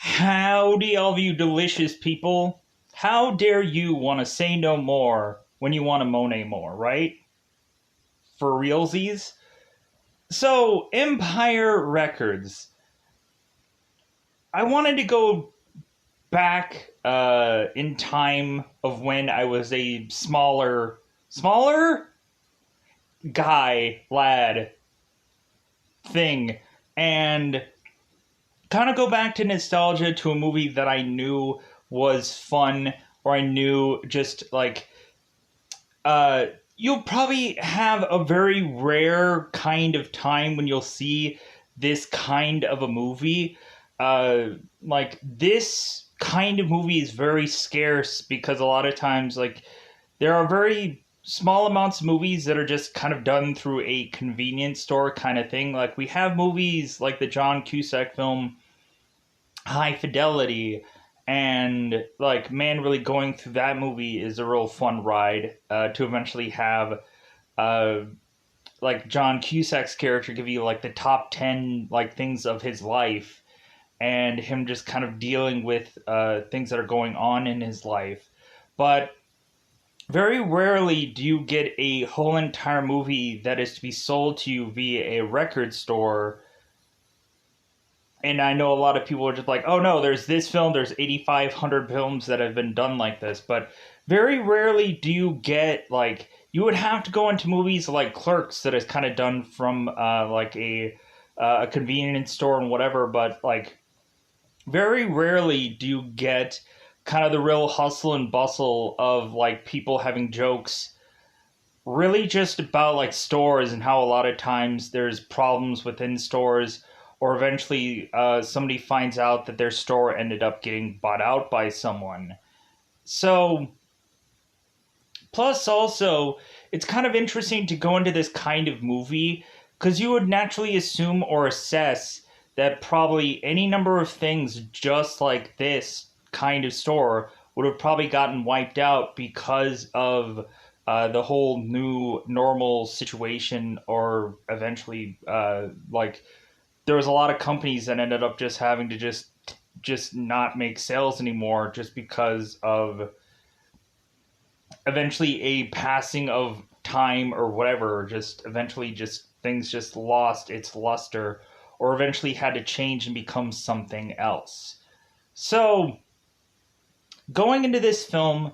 Howdy, all of you delicious people. How dare you want to say no more when you want to Monet more, right? For realsies? So, Empire Records. I wanted to go back in time of when I was a smaller guy, lad, thing, and kind of go back to nostalgia to a movie that I knew was fun, or I knew just like uh, you'll probably have a very rare kind of time when you'll see this kind of a movie. Uh, like this kind of movie is very scarce because a lot of times, like, there are very small amounts of movies that are just kind of done through a convenience store kind of thing. Like, we have movies like the John Cusack film High Fidelity, and like, man, really going through that movie is a real fun ride. To eventually have uh like John Cusack's character give you like the top 10 like things of his life, and him just kind of dealing with things that are going on in his life. But very rarely do you get a whole entire movie that is to be sold to you via a record store. And I know a lot of people are just like, oh no, there's this film, there's 8,500 films that have been done like this. But very rarely do you get, like, you would have to go into movies like Clerks that is kind of done from like a convenience store and whatever. But like, very rarely do you get kind of the real hustle and bustle of like people having jokes really just about like stores, and how a lot of times there's problems within stores, or eventually somebody finds out that their store ended up getting bought out by someone. So, plus also, it's kind of interesting to go into this kind of movie because you would naturally assume or assess that probably any number of things just like this kind of store would have probably gotten wiped out because of the whole new normal situation, or eventually like, there was a lot of companies that ended up just having to just not make sales anymore, just because of eventually a passing of time or whatever. Just eventually, just things just lost its luster, or eventually had to change and become something else. So, going into this film,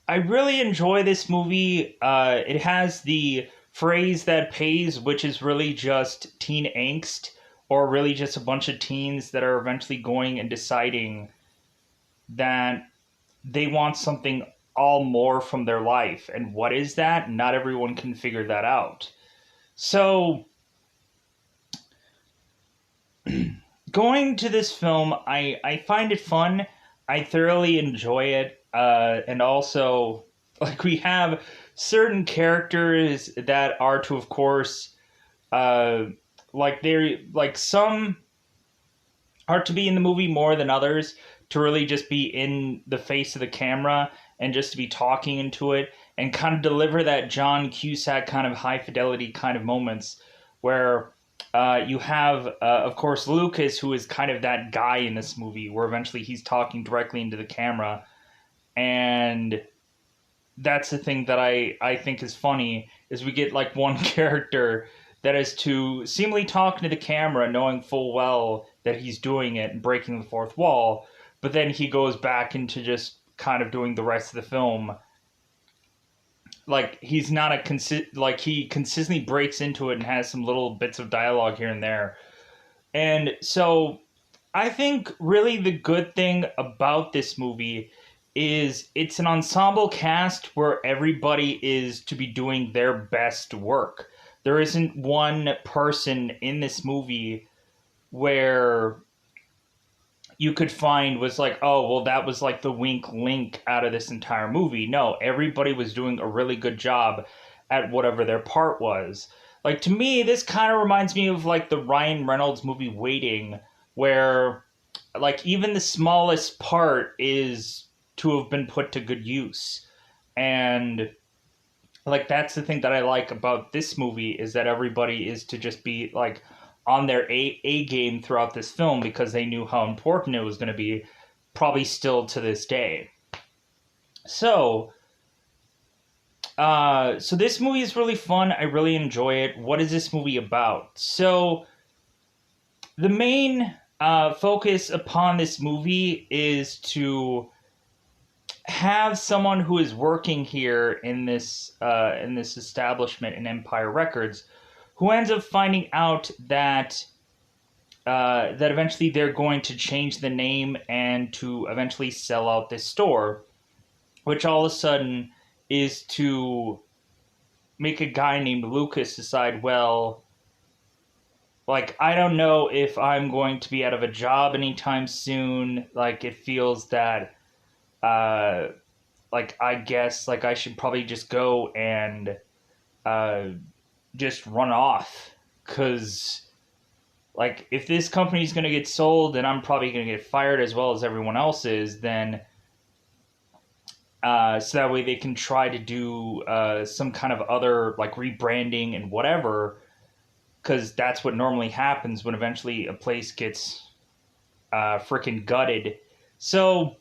I really enjoy this movie. It has the phrase that pays, which is really just teen angst, or really just a bunch of teens that are eventually going and deciding that they want something all more from their life. And what is that? Not everyone can figure that out. So, going to this film, I find it fun. I thoroughly enjoy it. And also, like, we have certain characters that are to, of course, uh, like, they're like, some are to be in the movie more than others, to really just be in the face of the camera and just to be talking into it and kind of deliver that John Cusack kind of high fidelity kind of moments where you have, of course, Lucas, who is kind of that guy in this movie, where eventually he's talking directly into the camera. And that's the thing that I think is funny, is we get like one character that is to seemingly talk into the camera, knowing full well that he's doing it and breaking the fourth wall, but then he goes back into just kind of doing the rest of the film. Like, he's not like, he consistently breaks into it and has some little bits of dialogue here and there. And so I think really the good thing about this movie is it's an ensemble cast where everybody is to be doing their best work. There isn't one person in this movie where you could find was like, oh, well, that was like the wink link out of this entire movie. No, everybody was doing a really good job at whatever their part was. Like, to me, this kind of reminds me of like the Ryan Reynolds movie Waiting, where like even the smallest part is to have been put to good use. And like, that's the thing that I like about this movie, is that everybody is to just be like on their A game throughout this film because they knew how important it was going to be, probably still to this day. So, so this movie is really fun. I really enjoy it. What is this movie about? So, the main focus upon this movie is to have someone who is working here in this establishment in Empire Records, who ends up finding out that that eventually they're going to change the name and to eventually sell out this store, which all of a sudden is to make a guy named Lucas decide, well, like, I don't know if I'm going to be out of a job anytime soon. Like, it feels that like, I guess, like, I should probably just go and just run off. Because, like, if this company's going to get sold and I'm probably going to get fired as well as everyone else is, then so that way they can try to do some kind of other, like, rebranding and whatever, because that's what normally happens when eventually a place gets freaking gutted. So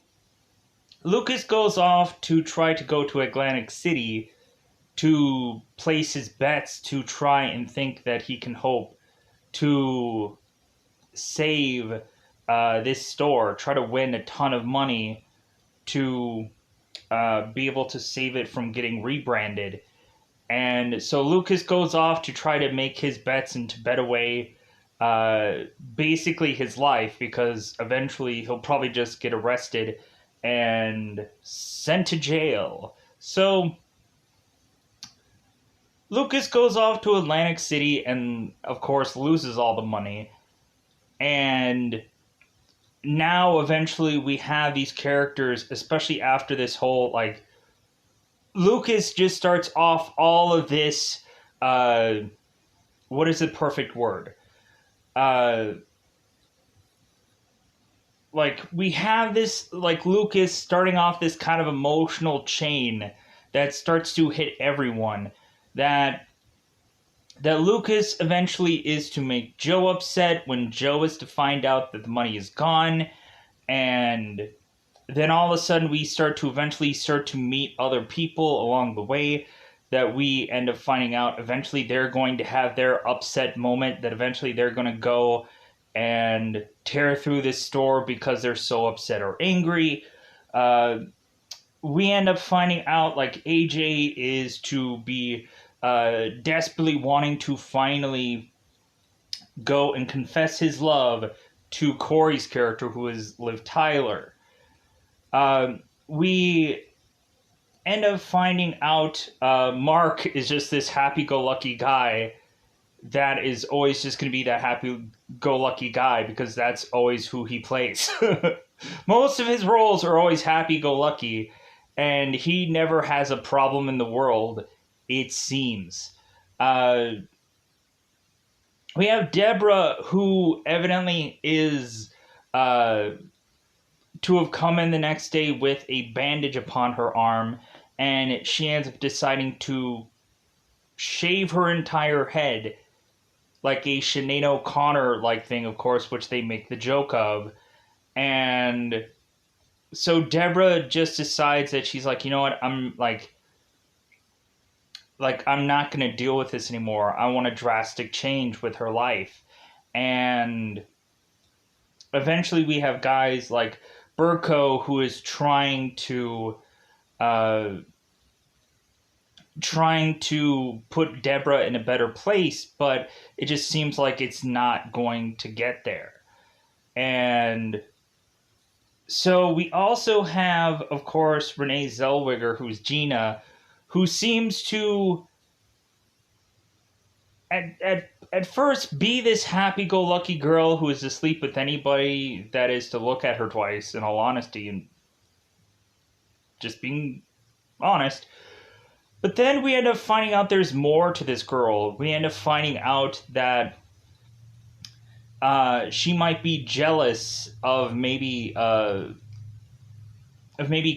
Lucas goes off to try to go to Atlantic City to place his bets to try and think that he can hope to save this store, try to win a ton of money to be able to save it from getting rebranded. And so Lucas goes off to try to make his bets and to bet away basically his life, because eventually he'll probably just get arrested and sent to jail. So Lucas goes off to Atlantic City and, of course, loses all the money. And now, eventually, we have these characters, especially after this whole, like, Lucas just starts off all of this, what is the perfect word? Like, we have this, like, Lucas starting off this kind of emotional chain that starts to hit everyone. That Lucas eventually is to make Joe upset when Joe is to find out that the money is gone. And then all of a sudden we start to meet other people along the way that we end up finding out eventually they're going to have their upset moment, that eventually they're going to go and tear through this store because they're so upset or angry. We end up finding out, like, AJ is to be desperately wanting to finally go and confess his love to Corey's character, who is Liv Tyler. We end up finding out Mark is just this happy-go-lucky guy that is always just going to be that happy-go-lucky guy, because that's always who he plays. Most of his roles are always happy-go-lucky, and he never has a problem in the world, it seems. We have Deborah, who evidently is to have come in the next day with a bandage upon her arm, and she ends up deciding to shave her entire head, like a Sinead O'Connor-like thing, of course, which they make the joke of. And so Deborah just decides that she's like, you know what, I'm not going to deal with this anymore. I want a drastic change with her life. And eventually we have guys like Burko, who is trying to put Deborah in a better place, but it just seems like it's not going to get there. And so we also have, of course, Renee Zellweger, who's Gina, who seems to at first be this happy-go-lucky girl who is asleep with anybody that is to look at her twice, in all honesty, and just being honest. But then we end up finding out there's more to this girl. We end up finding out that she might be jealous of maybe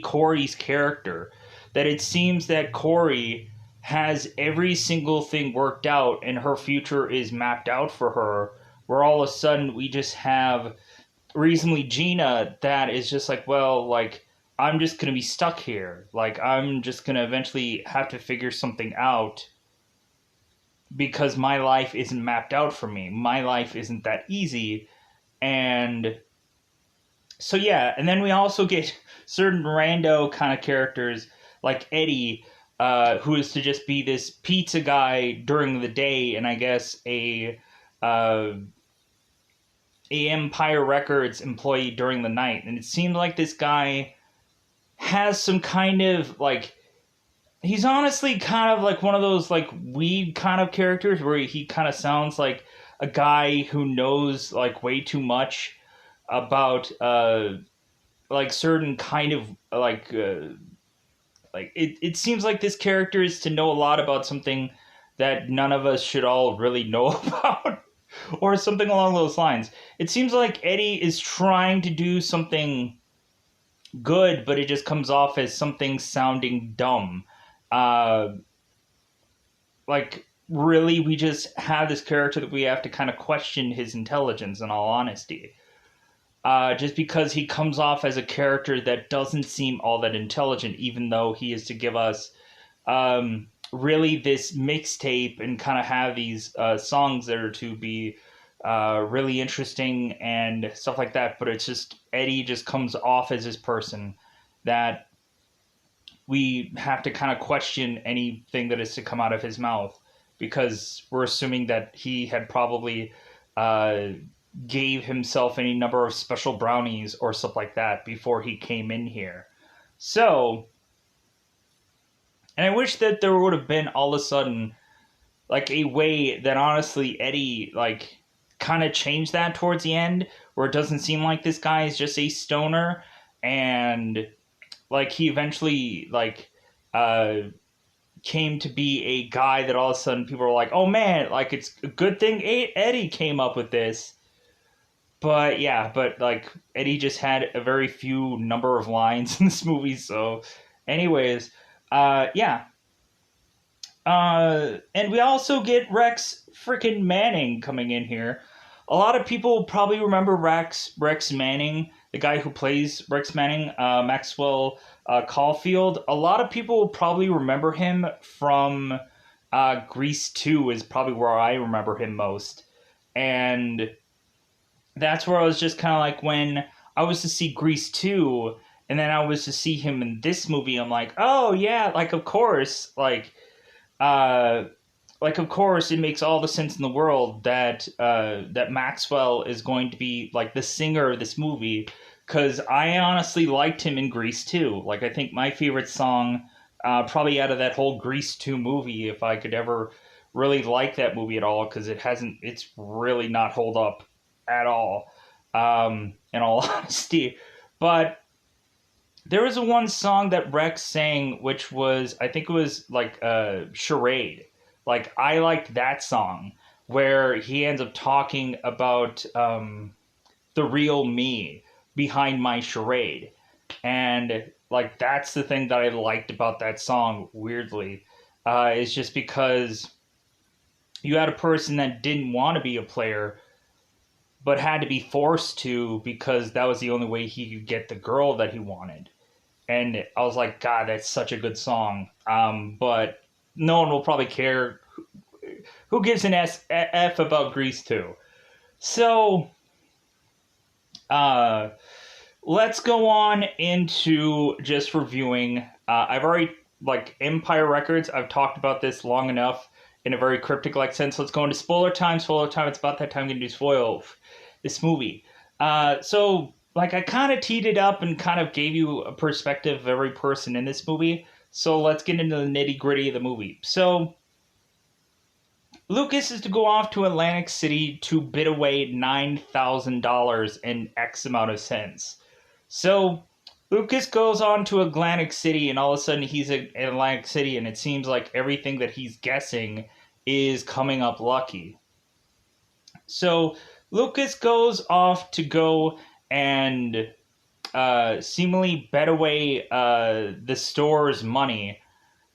Corey's character. That it seems that Corey has every single thing worked out and her future is mapped out for her, where all of a sudden we just have reasonably Gina that is just like, well, like, I'm just going to be stuck here. Like, I'm just going to eventually have to figure something out because my life isn't mapped out for me. My life isn't that easy. And so, yeah. And then we also get certain rando kind of characters like Eddie, who is to just be this pizza guy during the day, and I guess uh, a Empire Records employee during the night. And it seemed like this guy has some kind of like, he's honestly kind of like one of those like weed kind of characters where he kind of sounds like a guy who knows like way too much about like certain kind of like it seems like this character is to know a lot about something that none of us should all really know about, or something along those lines. It seems like Eddie is trying to do something good, but it just comes off as something sounding dumb. Uh, like, really, we just have this character that we have to kind of question his intelligence, in all honesty. Just because he comes off as a character that doesn't seem all that intelligent, even though he is to give us really this mixtape and kind of have these songs that are to be really interesting and stuff like that. But it's just Eddie just comes off as this person that we have to kind of question anything that is to come out of his mouth, because we're assuming that he had probably gave himself any number of special brownies or stuff like that before he came in here. So, and I wish that there would have been all of a sudden like a way that honestly Eddie like kind of changed that towards the end, where it doesn't seem like this guy is just a stoner, and like he eventually like came to be a guy that all of a sudden people are like, oh man, like it's a good thing Eddie came up with this. But yeah, but like Eddie just had a very few number of lines in this movie. So anyways, yeah. And we also get Rex freaking Manning coming in here. A lot of people probably remember Rex Manning, the guy who plays Rex Manning, Maxwell Caulfield. A lot of people will probably remember him from Grease 2 is probably where I remember him most. And that's where I was just kind of like, when I was to see Grease 2 and then I was to see him in this movie, I'm like, oh yeah, like of course, uh, of course, it makes all the sense in the world that that Maxwell is going to be like the singer of this movie, because I honestly liked him in Grease 2. Like, I think my favorite song, probably out of that whole Grease 2 movie, if I could ever really like that movie at all, because it's really not hold up at all, in all honesty. But there was one song that Rex sang, which was, I think it was like Charade. Like, I liked that song, where he ends up talking about the real me behind my charade. And like, that's the thing that I liked about that song, weirdly, is just because you had a person that didn't want to be a player, but had to be forced to because that was the only way he could get the girl that he wanted. And I was like, God, that's such a good song. But no one will probably care. Who gives an F about Grease 2? So, let's go on into just reviewing. I've already, like, Empire Records, I've talked about this long enough in a very cryptic-like sense. Let's go into spoiler time. Spoiler time, it's about that time I'm going to do spoil this movie. So, like, I kind of teed it up and kind of gave you a perspective of every person in this movie. So let's get into the nitty-gritty of the movie. So, Lucas is to go off to Atlantic City to bid away $9,000 in X amount of cents. So, Lucas goes on to Atlantic City, and all of a sudden he's in Atlantic City, and it seems like everything that he's guessing is coming up lucky. So, Lucas goes off to go and seemingly bet away the store's money,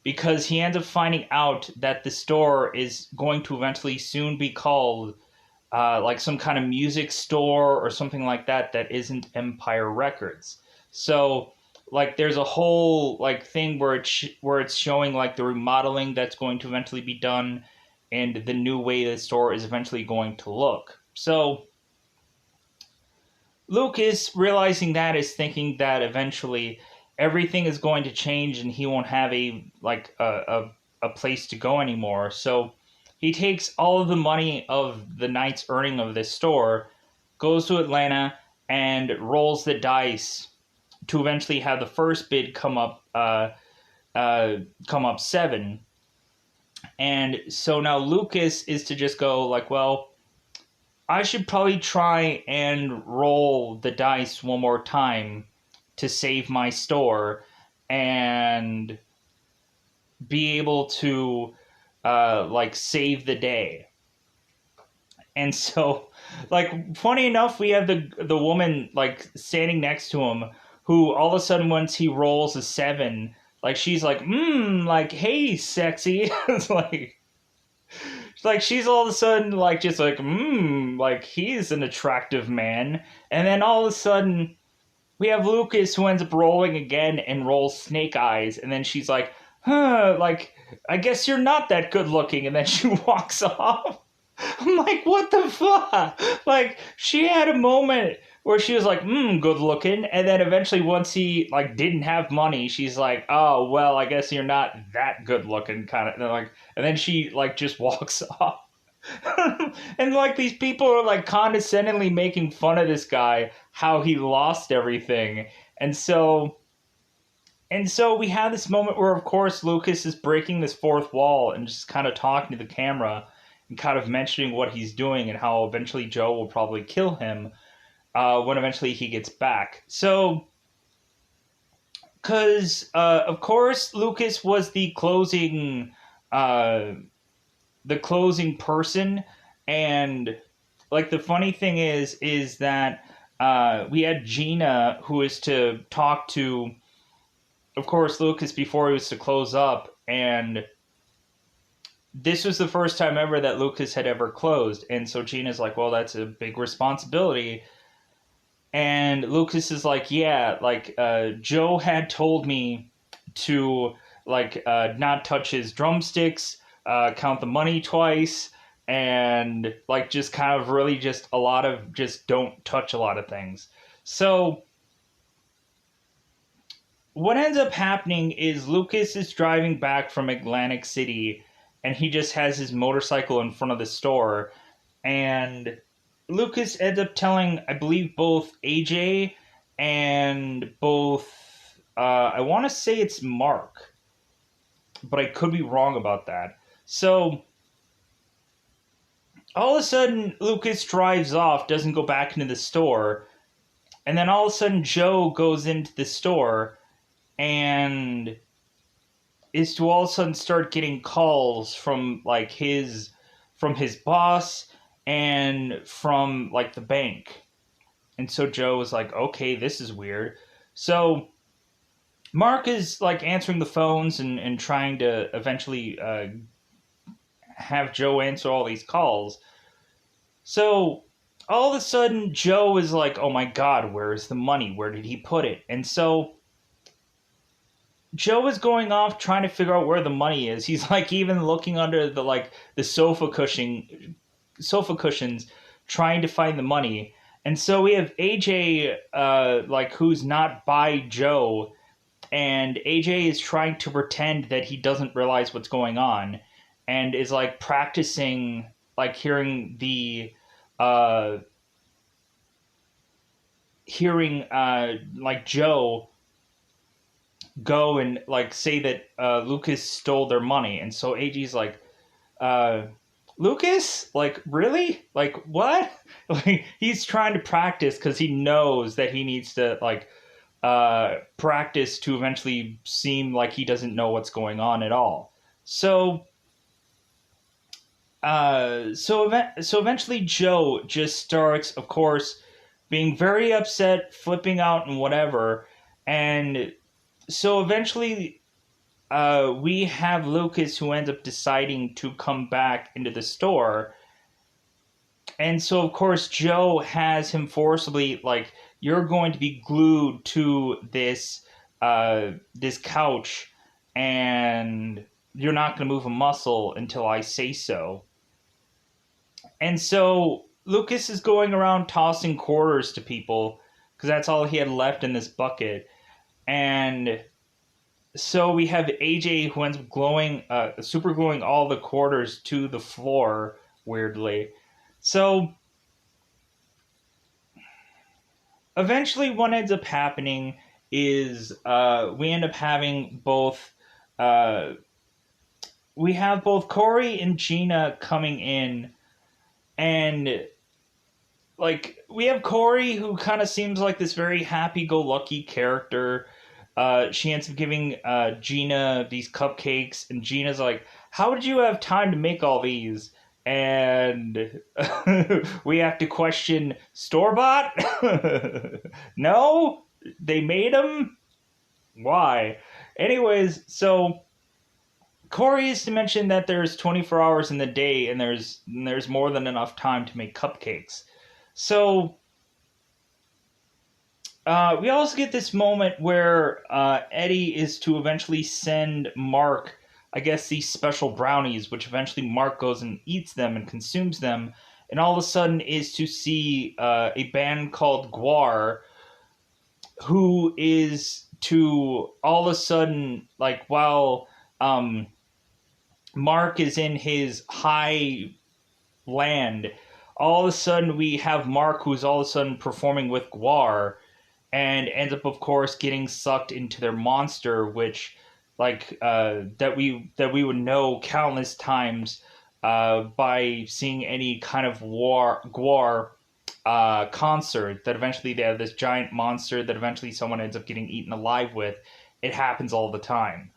because he ends up finding out that the store is going to eventually soon be called like some kind of music store or something like that that isn't Empire Records. So like there's a whole like thing where it's showing like the remodeling that's going to eventually be done and the new way the store is eventually going to look. So Lucas, realizing that, is thinking that eventually everything is going to change and he won't have a place to go anymore. So he takes all of the money of the night's earning of this store, goes to Atlanta, and rolls the dice to eventually have the first bid come up seven. And so now Lucas is to just go like, well, I should probably try and roll the dice one more time to save my store and be able to like save the day. And so, like, funny enough, we have the woman like standing next to him, who all of a sudden, once he rolls a seven, like she's like, hey, sexy. It's like she's all of a sudden like just like he's an attractive man. And then all of a sudden we have Lucas, who ends up rolling again and rolls snake eyes, and then she's like, like, I guess you're not that good looking, and then she walks off. I'm like, what the fuck? Like, she had a moment where she was like, good looking, and then eventually once he like didn't have money, she's like, oh well, I guess you're not that good looking, kind of like, and then she like just walks off. And like these people are like condescendingly making fun of this guy, how he lost everything. And so we have this moment where, of course, Lucas is breaking this fourth wall and just kind of talking to the camera and kind of mentioning what he's doing and how eventually Joe will probably kill him when eventually he gets back. So, because, of course, Lucas was the closing person, and like the funny thing is that we had Gina, who is to talk to, of course, Lucas before he was to close up, and this was the first time ever that Lucas had ever closed, and so Gina's like, well, that's a big responsibility. And Lucas is like, yeah, like Joe had told me to like not touch his drumsticks, count the money twice, and like just kind of really just a lot of just don't touch a lot of things. So what ends up happening is Lucas is driving back from Atlantic City, and he just has his motorcycle in front of the store, and Lucas ends up telling, I believe, both AJ and both, I want to say it's Mark, but I could be wrong about that. So all of a sudden, Lucas drives off, doesn't go back into the store, and then all of a sudden, Joe goes into the store and is to all of a sudden start getting calls from like his boss and from like the bank. And so Joe is like, okay, this is weird. So Mark is like answering the phones and trying to eventually have Joe answer all these calls. So all of a sudden Joe is like, oh my god, where is the money? Where did he put it? And so Joe is going off trying to figure out where the money is. He's like even looking under the sofa cushions, trying to find the money. And so we have AJ, like who's not by Joe, and AJ is trying to pretend that he doesn't realize what's going on, and is like practicing, like hearing like Joe go and like say that Lucas stole their money. And so AJ's like, Lucas, like, really, like, what? Like, he's trying to practice because he knows that he needs to like practice to eventually seem like he doesn't know what's going on at all. So so eventually Joe just starts, of course, being very upset, flipping out and whatever. And so eventually we have Lucas, who ends up deciding to come back into the store. And so, of course, Joe has him forcibly, like, you're going to be glued to this couch, and you're not going to move a muscle until I say so. And so Lucas is going around tossing quarters to people because that's all he had left in this bucket. And so we have AJ who ends up super gluing all the quarters to the floor, weirdly. So eventually, what ends up happening is we end up having both. Uh, we have both Corey and Gina coming in, and like we have Corey who kind of seems like this very happy-go-lucky character. She ends up giving Gina these cupcakes, and Gina's like, "How did you have time to make all these?" And we have to question store bought. No, they made them. Why? Anyways, so Corey is to mention that there's 24 hours in the day, and there's more than enough time to make cupcakes. So we also get this moment where Eddie is to eventually send Mark, I guess, these special brownies, which eventually Mark goes and eats them and consumes them, and all of a sudden is to see a band called Gwar, who is to all of a sudden, like, while Mark is in his high land, all of a sudden we have Mark who's all of a sudden performing with Gwar, and ends up, of course, getting sucked into their monster, which, like, that we would know countless times by seeing any kind of Gwar concert. That eventually they have this giant monster that eventually someone ends up getting eaten alive with. It happens all the time.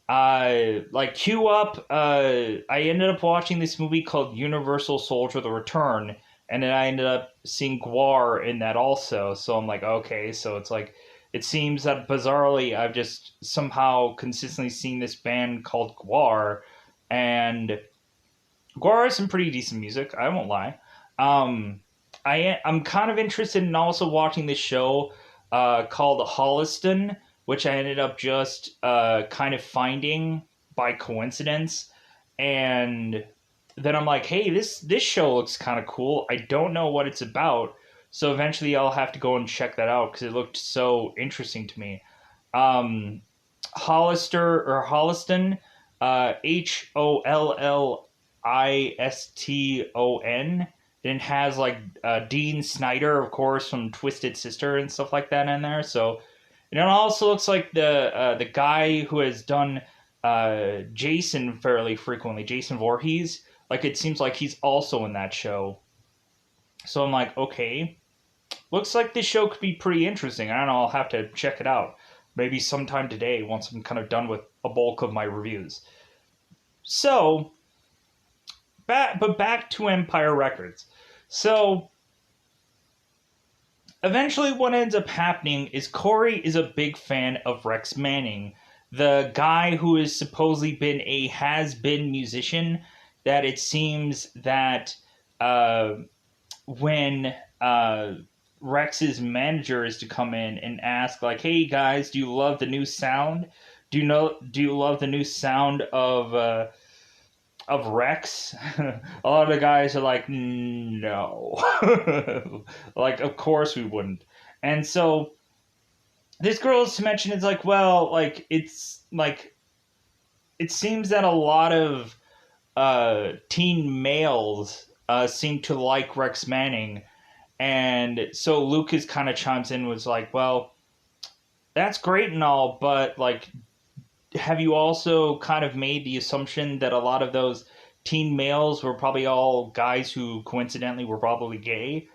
Like, cue up. I ended up watching this movie called Universal Soldier: The Return, and then I ended up seeing Gwar in that also. So I'm like, okay, so it's like, it seems that bizarrely I've just somehow consistently seen this band called Gwar, and Gwar has some pretty decent music. I won't lie. I'm kind of interested in also watching this show called Holliston, which I ended up just kind of finding by coincidence, and then I'm like, hey, this show looks kind of cool. I don't know what it's about, so eventually I'll have to go and check that out because it looked so interesting to me. Hollister or Holliston, Holliston, and has like Dean Snyder, of course, from Twisted Sister and stuff like that in there. So, and it also looks like the guy who has done Jason fairly frequently, Jason Voorhees. Like, it seems like he's also in that show. So I'm like, okay, looks like this show could be pretty interesting. I don't know, I'll have to check it out. Maybe sometime today once I'm kind of done with a bulk of my reviews. So, back to Empire Records. So, eventually what ends up happening is Corey is a big fan of Rex Manning, the guy who has supposedly been a has-been musician that it seems that when Rex's manager is to come in and ask, like, hey guys, do you love the new sound? Do you love the new sound of Rex? A lot of the guys are like, no. Like, of course we wouldn't. And so this girl is to mention, it's like, well, like, it's like, it seems that a lot of teen males seem to like Rex Manning. And so Lucas kind of chimes in, was like, well, that's great and all, but, like, have you also kind of made the assumption that a lot of those teen males were probably all guys who coincidentally were probably gay?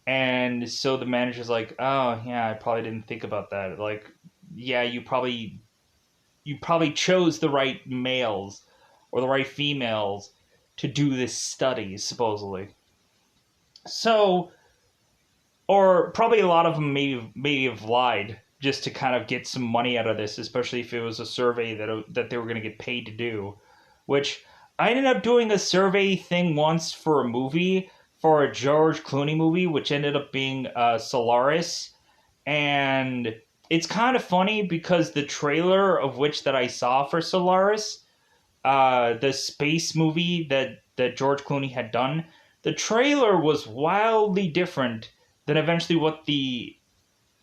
And so the manager's like, oh yeah, I probably didn't think about that. Like, yeah, you probably chose the right males or the right females to do this study, supposedly. So, or probably a lot of them maybe have lied just to kind of get some money out of this, especially if it was a survey that they were going to get paid to do. Which I ended up doing a survey thing once for a movie for a George Clooney movie, which ended up being Solaris. And it's kind of funny because the trailer of which that I saw for Solaris, the space movie that George Clooney had done, the trailer was wildly different than eventually what the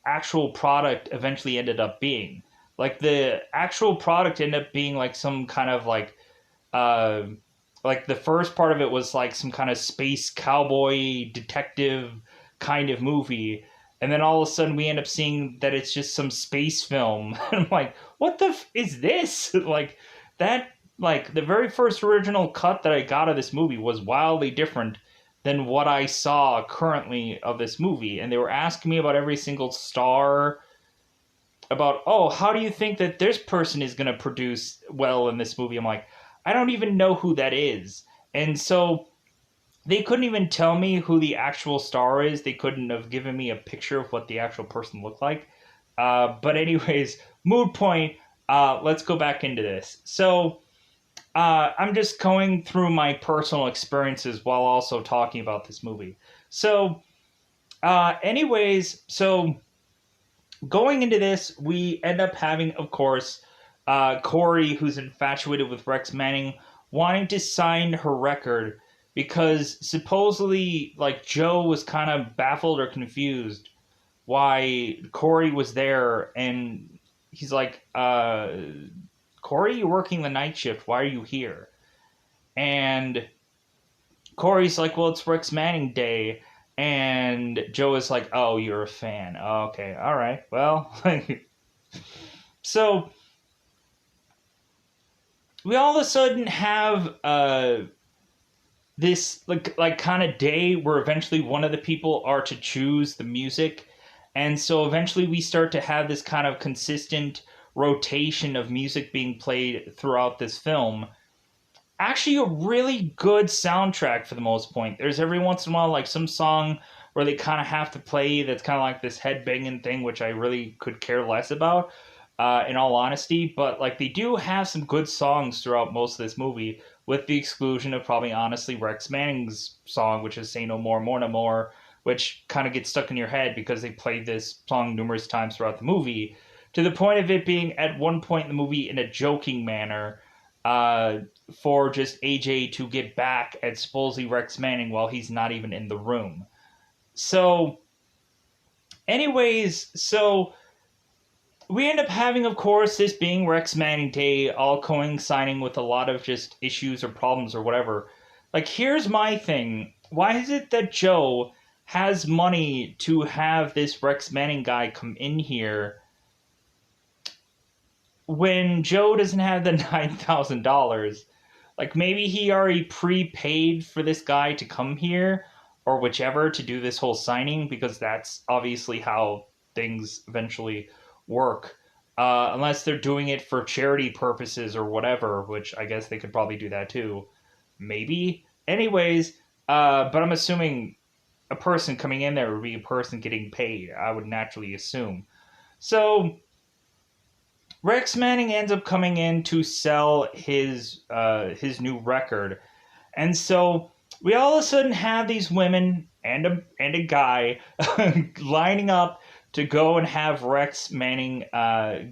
actual product eventually ended up being. Like the actual product ended up being like some kind of uh like the first part of it was like some kind of space cowboy detective kind of movie, and then all of a sudden we end up seeing that it's just some space film. And I'm like, what is this? Like that, like the very first original cut that I got of this movie was wildly different than what I saw currently of this movie. And they were asking me about every single star, about, oh, how do you think that this person is going to produce well in this movie? I'm like, I don't even know who that is. And so they couldn't even tell me who the actual star is. They couldn't have given me a picture of what the actual person looked like. But anyways, mood point. Let's go back into this. So I'm just going through my personal experiences while also talking about this movie. So, anyways, so going into this, we end up having, of course, Corey, who's infatuated with Rex Manning, wanting to sign her record because supposedly, like, Joe was kind of baffled or confused why Corey was there, and he's like, Corey, you're working the night shift. Why are you here? And Corey's like, well, it's Rex Manning Day. And Joe is like, oh, you're a fan. Oh, okay, all right. Well, so we all of a sudden have this like kind of day where eventually one of the people are to choose the music. And so eventually we start to have this kind of consistent rotation of music being played throughout this film. Actually, a really good soundtrack for the most point. There's every once in a while like some song where they kind of have to play that's kind of like this headbanging thing, which I really could care less about, in all honesty. But like they do have some good songs throughout most of this movie, with the exclusion of probably honestly Rex Manning's song, which is "Say No More, More No More," which kind of gets stuck in your head because they played this song numerous times throughout the movie, to the point of it being at one point in the movie in a joking manner, uh, for just AJ to get back at supposedly Rex Manning while he's not even in the room. So, anyways, so we end up having, of course, this being Rex Manning Day, all coinciding with a lot of just issues or problems or whatever. Like, here's my thing. Why is it that Joe has money to have this Rex Manning guy come in here when Joe doesn't have the $9,000? Like, maybe he already prepaid for this guy to come here or whichever to do this whole signing, because that's obviously how things eventually work. Unless they're doing it for charity purposes or whatever, which I guess they could probably do that too. Maybe. Anyways, but I'm assuming a person coming in there would be a person getting paid. I would naturally assume. So Rex Manning ends up coming in to sell his new record, and so we all of a sudden have these women and a guy lining up to go and have Rex Manning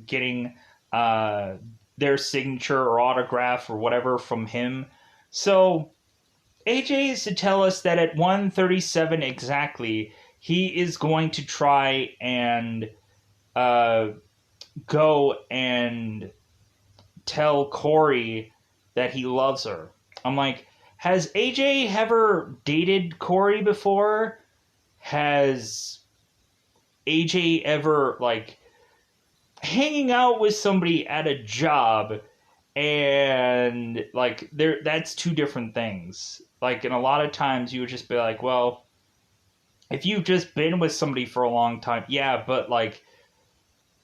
getting their signature or autograph or whatever from him. So AJ is to tell us that at 1:37 exactly, he is going to try and uh, go and tell Corey that he loves her. I'm like, has AJ ever dated Corey before? Has AJ ever, like, hanging out with somebody at a job, and like there, that's two different things. Like, and a lot of times you would just be like, well, if you've just been with somebody for a long time, yeah, but like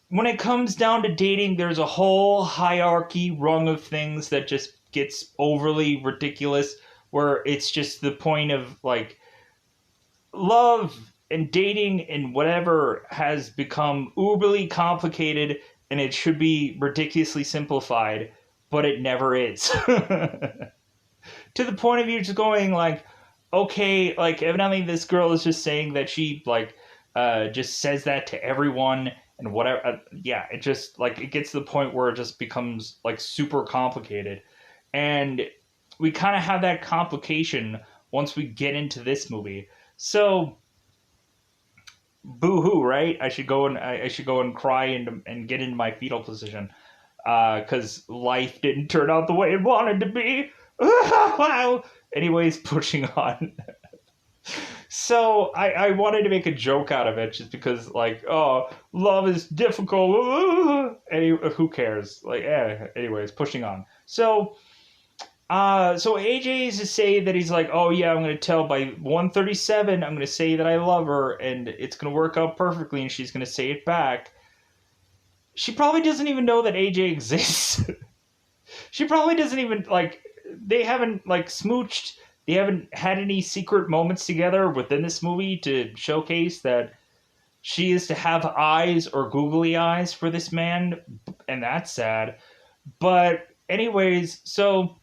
when it comes down to dating, there's a whole hierarchy rung of things that just gets overly ridiculous, where it's just the point of like love and dating and whatever has become uberly complicated, and it should be ridiculously simplified, but it never is. To the point of you just going like, okay, like evidently this girl is just saying that she like just says that to everyone and whatever. Yeah, it just like it gets to the point where it just becomes like super complicated, and we kind of have that complication once we get into this movie. So boo hoo, right? I should go and cry and get into my fetal position because life didn't turn out the way it wanted to be. Wow. Anyways, pushing on. So I wanted to make a joke out of it just because like oh love is difficult. Who cares? Like anyways, pushing on. So AJ is to say that he's like, oh yeah, I'm gonna tell by 137, I'm gonna say that I love her, and it's gonna work out perfectly, and she's gonna say it back. She probably doesn't even know that AJ exists. She probably doesn't even like. They haven't like smooched. They haven't had any secret moments together within this movie to showcase that she is to have eyes or googly eyes for this man, and that's sad. But anyways, so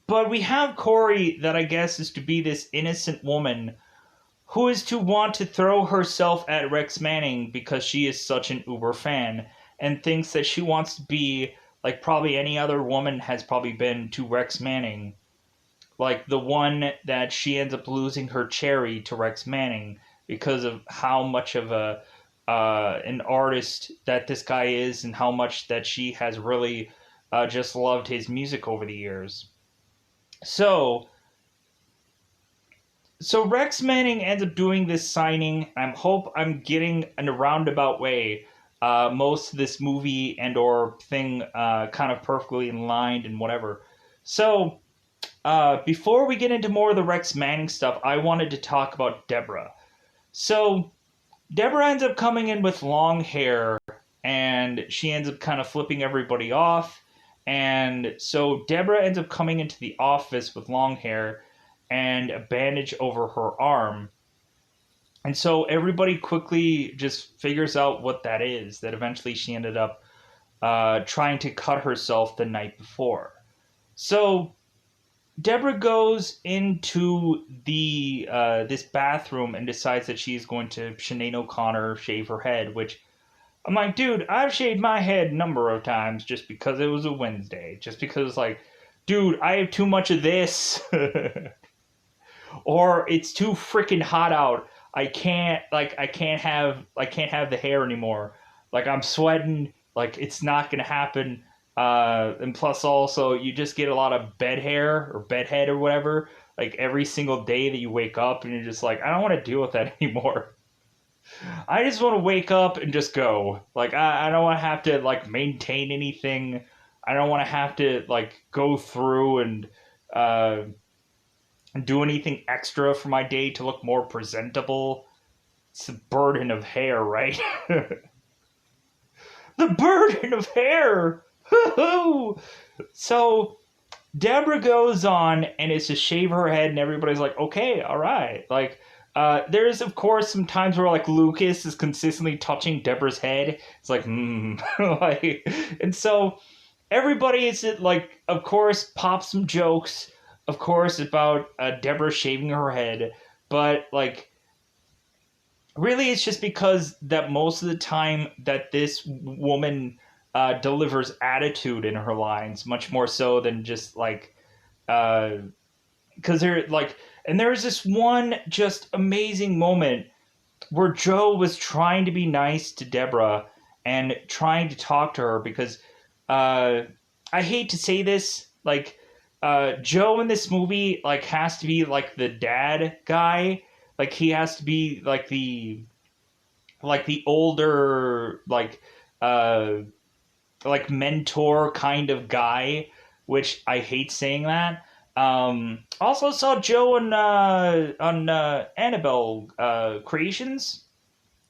but we have Corey that I guess is to be this innocent woman who is to want to throw herself at Rex Manning because she is such an Uber fan and thinks that she wants to be like probably any other woman has probably been to Rex Manning. Like the one that she ends up losing her cherry to Rex Manning because of how much of a an artist that this guy is and how much that she has really just loved his music over the years. So so Rex Manning ends up doing this signing. I'm getting in a roundabout way most of this movie and or thing kind of perfectly in line and whatever. So before we get into more of the Rex Manning stuff, I wanted to talk about Deborah. So Deborah ends up coming in with long hair, and she ends up kind of flipping everybody off. And so Deborah ends up coming into the office with long hair and a bandage over her arm. And so everybody quickly just figures out what that is, that eventually she ended up trying to cut herself the night before. So Deborah goes into the this bathroom and decides that she's going to Sinead O'Connor shave her head, which I'm like, dude, I've shaved my head a number of times just because it was a Wednesday. Just because, like, dude, I have too much of this. Or it's too freaking hot out. I can't have the hair anymore. Like I'm sweating, like it's not gonna happen. And plus also you just get a lot of bed hair or bed head or whatever, like every single day that you wake up and you're just like, I don't want to deal with that anymore. I just want to wake up and just go. Like I don't want to have to like maintain anything. I don't want to have to like go through and uh do anything extra for my day to look more presentable. It's the burden of hair, right? The burden of hair! So Deborah goes on and is to shave her head, and everybody's like, okay, all right. Like, there's, of course, some times where, like, Lucas is consistently touching Deborah's head. It's like, like, and so everybody is, like, of course, pops some jokes, of course, about Deborah shaving her head, but, like, really it's just because that most of the time that this woman delivers attitude in her lines, much more so than just, like, because they're, like, and there's this one just amazing moment where Joe was trying to be nice to Deborah and trying to talk to her because I hate to say this, like Joe in this movie like has to be like the dad guy, like he has to be like the older like mentor kind of guy, which I hate saying that. Also saw Joe on Annabelle Creations.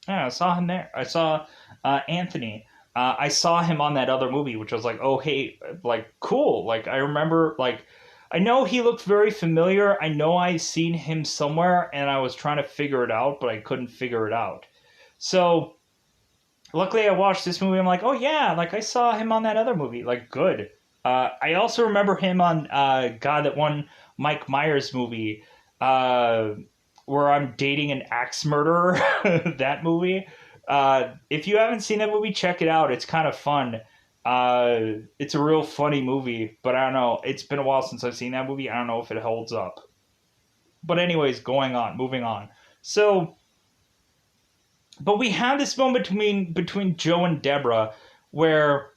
Yeah, I saw him there. I saw Anthony. I saw him on that other movie, which was like, oh hey, like cool. Like I remember, like I know he looked very familiar. I know I've seen him somewhere, and I was trying to figure it out, but I couldn't figure it out. So luckily, I watched this movie. I'm like, oh yeah, like I saw him on that other movie. Like good. I also remember him on God, that one Mike Myers movie, uh, where I'm dating an axe murderer. That movie. If you haven't seen that movie, check it out. It's kind of fun. It's a real funny movie, but I don't know. It's been a while since I've seen that movie. I don't know if it holds up. But anyways, moving on. So, but we have this moment between Joe and Deborah, where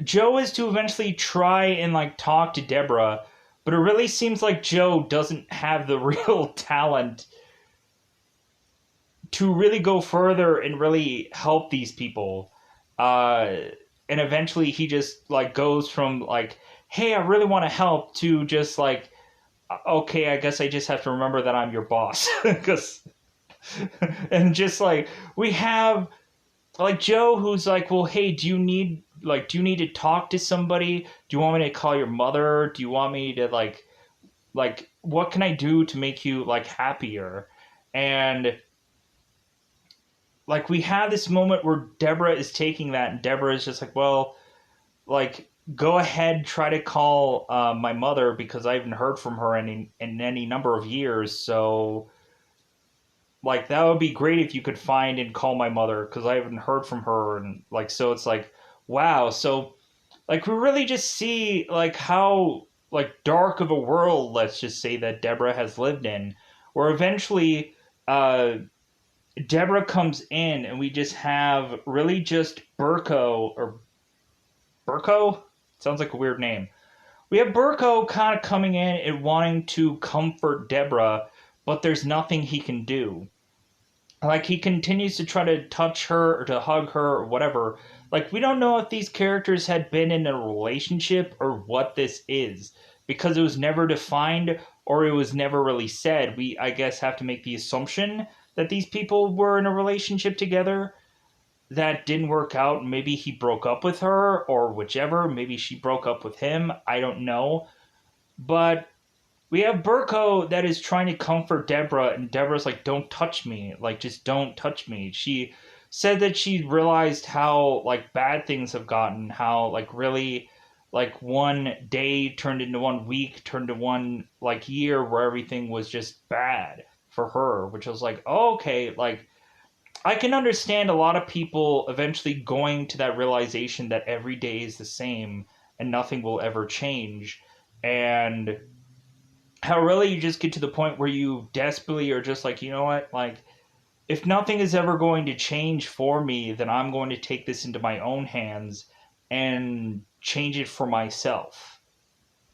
Joe is to eventually try and like talk to Deborah, but it really seems like Joe doesn't have the real talent to really go further and really help these people. Uh, and eventually he just like goes from like, hey, I really want to help, to just like, okay, I guess I just have to remember that I'm your boss. Because, and just like, we have like Joe who's like, well, hey, do you need to talk to somebody? Do you want me to call your mother? Do you want me to like what can I do to make you like happier? And like we have this moment where Deborah is taking that, and Deborah is just like, well, like go ahead, try to call my mother, because I haven't heard from her in any number of years. So like that would be great if you could find and call my mother, because I haven't heard from her. And like, so it's like, wow. So like we really just see like how like dark of a world, let's just say, that Deborah has lived in, where eventually uh Deborah comes in, and we just have really just Burko, or Burko? Sounds like a weird name. We have Burko kind of coming in and wanting to comfort Deborah, but there's nothing he can do. Like he continues to try to touch her or to hug her or whatever. Like we don't know if these characters had been in a relationship or what this is, because it was never defined, or it was never really said. We, I guess, have to make the assumption that these people were in a relationship together that didn't work out. Maybe he broke up with her, or whichever. Maybe she broke up with him. I don't know. But we have Burko that is trying to comfort Deborah, and Deborah's like, "Don't touch me. Like, just don't touch me." She said that she realized how like bad things have gotten, how like really like one day turned into one week, turned to one like year, where everything was just bad for her, which was like, oh, okay, like I can understand a lot of people eventually going to that realization that every day is the same and nothing will ever change. And how really you just get to the point where you desperately are just like, you know what, like if nothing is ever going to change for me, then I'm going to take this into my own hands and change it for myself,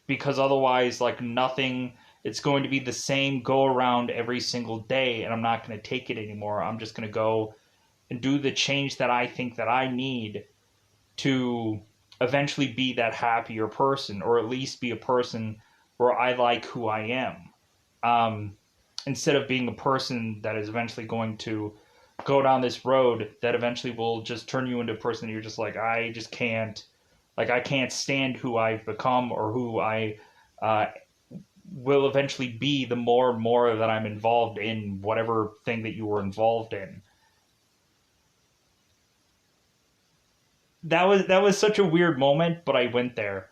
because otherwise like nothing, it's going to be the same go around every single day, and I'm not going to take it anymore. I'm just going to go and do the change that I think that I need to eventually be that happier person, or at least be a person where I like who I am. Um, Instead of being a person that is eventually going to go down this road that eventually will just turn you into a person that you're just like, I just can't, like, I can't stand who I've become, or who I uh, will eventually be the more and more that I'm involved in whatever thing that you were involved in. That was such a weird moment, but I went there.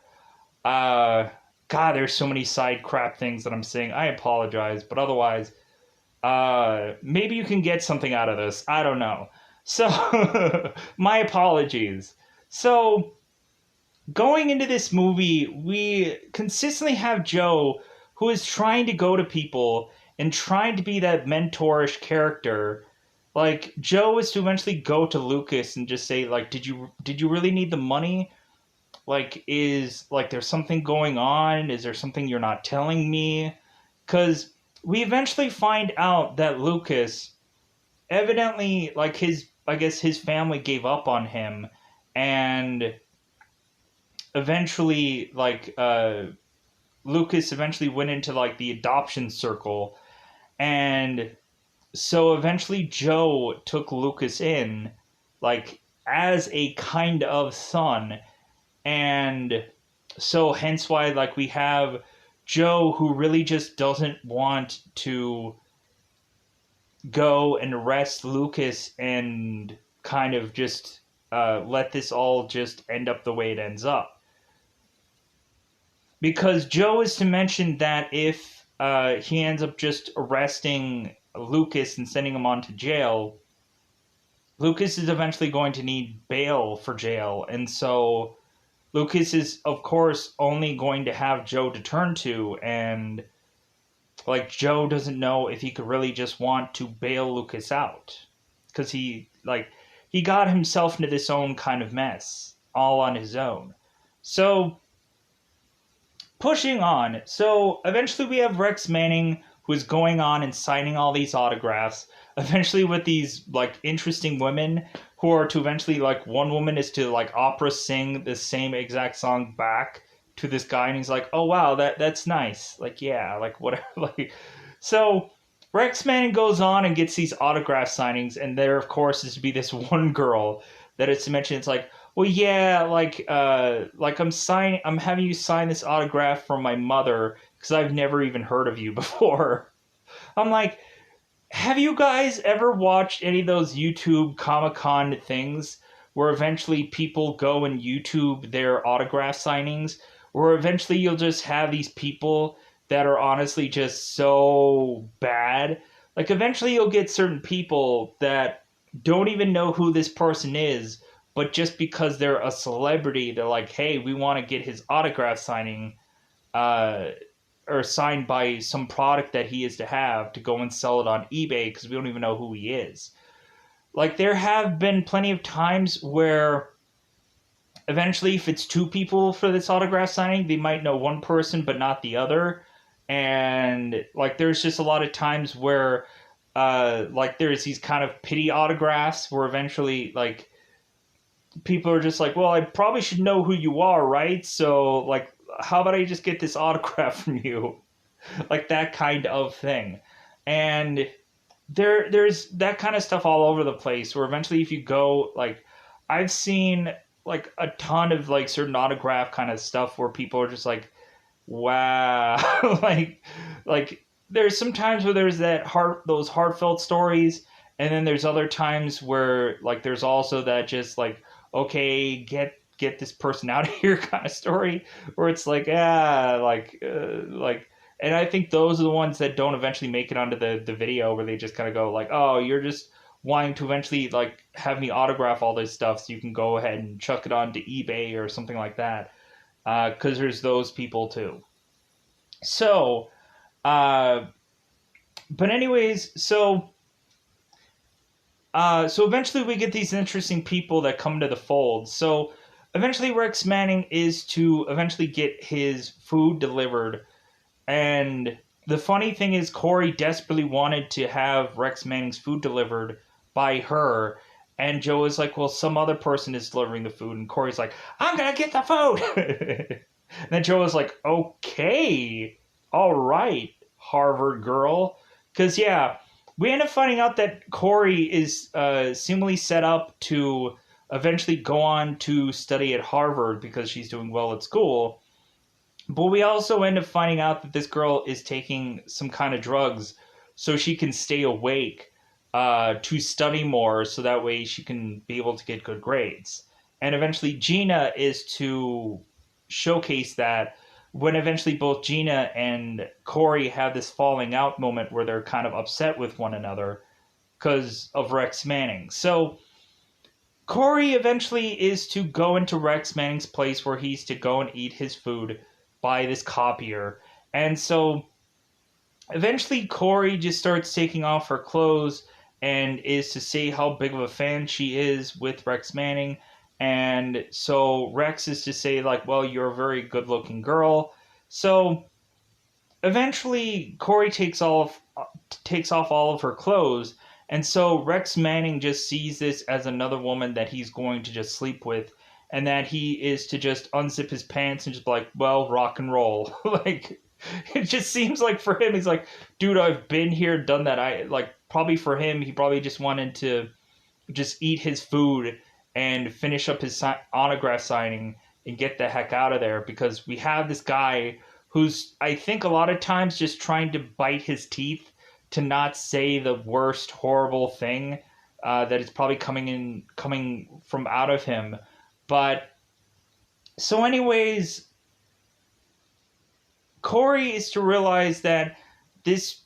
Uh, God, there's so many side crap things that I'm saying. I apologize, but otherwise, maybe you can get something out of this. I don't know. So, my apologies. So, going into this movie, we consistently have Joe who is trying to go to people and trying to be that mentorish character. Like Joe is to eventually go to Lucas and just say like, did you really need the money? Like, is like there's something going on? Is there something you're not telling me? Cuz we eventually find out that Lucas evidently, like, his, I guess his family gave up on him, and eventually Lucas eventually went into like the adoption circle, and so eventually Joe took Lucas in like as a kind of son. And so hence why like we have Joe who really just doesn't want to go and arrest Lucas and kind of just let this all just end up the way it ends up. because Joe is to mention that if he ends up just arresting Lucas and sending him on to jail, Lucas is eventually going to need bail for jail, and so Lucas is, of course, only going to have Joe to turn to, and like Joe doesn't know if he could really just want to bail Lucas out because he got himself into this own kind of mess all on his own. So pushing on. So eventually we have Rex Manning who is going on and signing all these autographs. Eventually with these like interesting women who are to eventually like one woman is to like opera sing the same exact song back to this guy and he's like, "Oh wow, that's nice." Like, yeah, like whatever like so Rex Manning goes on and gets these autograph signings and there of course is to be this one girl that is to mention it's like, well, yeah, like I'm having you sign this autograph from my mother because I've never even heard of you before. I'm like, have you guys ever watched any of those YouTube Comic Con things where eventually people go and YouTube their autograph signings, where eventually you'll just have these people that are honestly just so bad? Like, eventually you'll get certain people that don't even know who this person is, but just because they're a celebrity, they're like, hey, we want to get his autograph signing. Uh, or signed by some product that he is to have to go and sell it on eBay because we don't even know who he is. Like there have been plenty of times where eventually if it's two people for this autograph signing, they might know one person but not the other. And like there's just a lot of times where like there's these kind of pity autographs where eventually like people are just like, well, I probably should know who you are, right? So like how about I just get this autograph from you? Like that kind of thing. And there's that kind of stuff all over the place where eventually if you go like I've seen like a ton of like certain autograph kind of stuff where people are just like, wow. like there's some times where there's those heartfelt stories and then there's other times where like there's also that just like, okay, get this person out of here kind of story where it's like, yeah, like and I think those are the ones that don't eventually make it onto the video where they just kind of go like, oh, you're just wanting to eventually like have me autograph all this stuff so you can go ahead and chuck it onto eBay or something like that. Because there's those people too. So, uh, but anyways, so eventually we get these interesting people that come to the fold. So eventually Rex Manning is to eventually get his food delivered. And the funny thing is, Corey desperately wanted to have Rex Manning's food delivered by her. And Joe is like, well, some other person is delivering the food. And Corey's like, I'm going to get the food. And then Joe is like, okay, all right, Harvard girl. Because, yeah, we end up finding out that Corey is seemingly set up to eventually go on to study at Harvard because she's doing well at school. But we also end up finding out that this girl is taking some kind of drugs so she can stay awake to study more so that way she can be able to get good grades. And eventually Gina is to showcase that when eventually both Gina and Corey have this falling out moment where they're kind of upset with one another because of Rex Manning. So Corey eventually is to go into Rex Manning's place where he's to go and eat his food by this copier. And so eventually Corey just starts taking off her clothes and is to say how big of a fan she is with Rex Manning. And so Rex is to say like, well, you're a very good looking girl. So eventually Corey takes off all of her clothes. And so Rex Manning just sees this as another woman that he's going to just sleep with, and that he is to just unzip his pants and just be like, well, rock and roll. Like, it just seems like for him, he's like, dude, I've been here, done that. I like probably for him, he probably just wanted to just eat his food and finish up his autograph signing and get the heck out of there because we have this guy who's, I think, a lot of times just trying to bite his teeth to not say the worst horrible thing that is probably coming from out of him. But so anyways, Corey is to realize that this